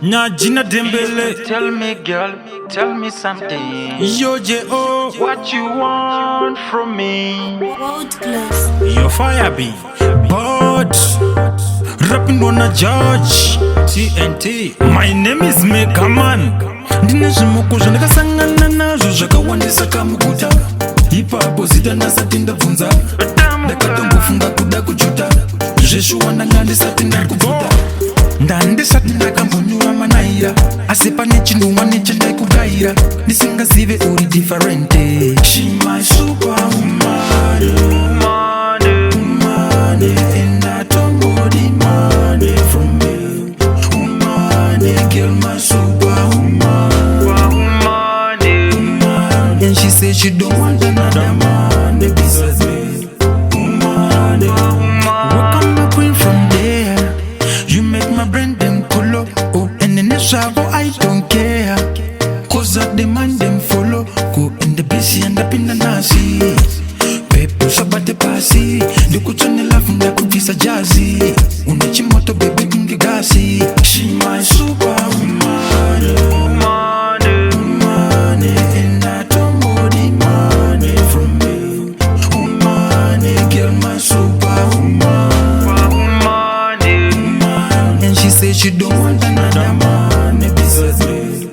Najina Dembele. Tell me, girl, tell me something. Yo, J.O. What you want from me? World class. Yo, fire be. But rapping on a judge. TNT. My name is Meggaman. Ndinezvimoko ndakasangana nazvo zvakawandisa kamuguta. Ipa Bhozida nasatinda bvunza. Ndakatombofunga kuda kujuta. Zveshuwa ndanga ndisati ndakubvuta. Ndandisati ndakambonyura manaira. Asi pane chinhu wane chandakugayira. Ndisingazive uri different. She my superwoman. And I don't body money from me. Girl, my superwoman. And she said she don't want another man besides me. Welcome my queen from there. You make my brain them color. Oh, and in the shower I don't care. Cause I demand them follow. Go in the busy and up in the nasi. Pepo sabate pasi. Ndikuchane love ndakuvisa jazi. Unechimoto baby ngigasi. She my superwoman. And I don't body money from me. Girl, my superwoman. And she said she don't want another man besides me.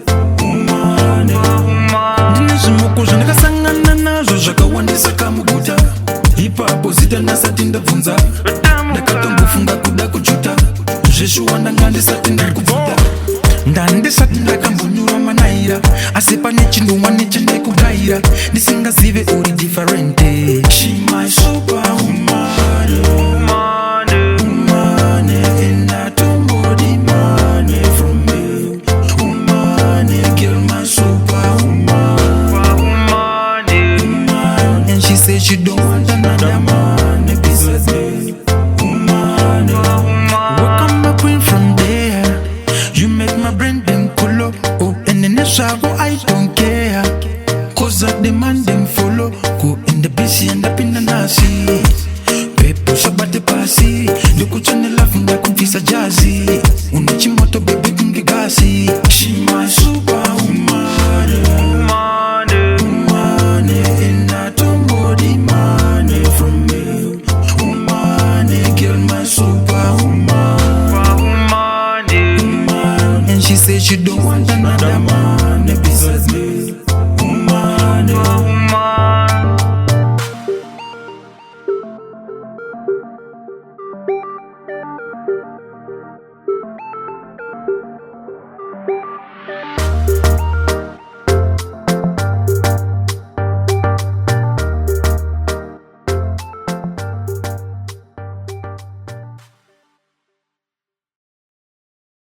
Ndinezvimoko zvandakasangana nazvo zvakawandisa kamuguta. Ipa Bhozida nasati ndabvunza. Ndakatombofunga kuda kujuta. Zveshuwa ndanga ndisati ndakubvuta. Ndandisati ndakambonyura manaira. Asi pane chinhu wane chandakugayira. Ndisingazive uri different. She my superwoman. And I don't body money from me. Girl, my superwoman. And she said she don't want another man besides me. Welcome my queen from there. You make my brain them color. Oh, and in the shower I don't care. Cause I demand them follow. Go in the busy and up in the nasi. Pepo sabate pasi. Ndikuchane love ndakuvisa jazi. Unechimoto baby ngigasi. She my superwoman. And I don't body money from me. Girl, my superwoman. And she said she don't want another man besides me. Welcome my queen from there. You make my brain them color. Oh, and in the shower I don't care. Cause I demand them follow. Go in the busy and up in the nasi. Pepo sabate pasi. Ndikuchane love ndakuvisa jazi. Unechimoto baby ngigasi. She my superwoman. And I don't body money from me. Girl, my superwoman. And she said she don't want another man besides me.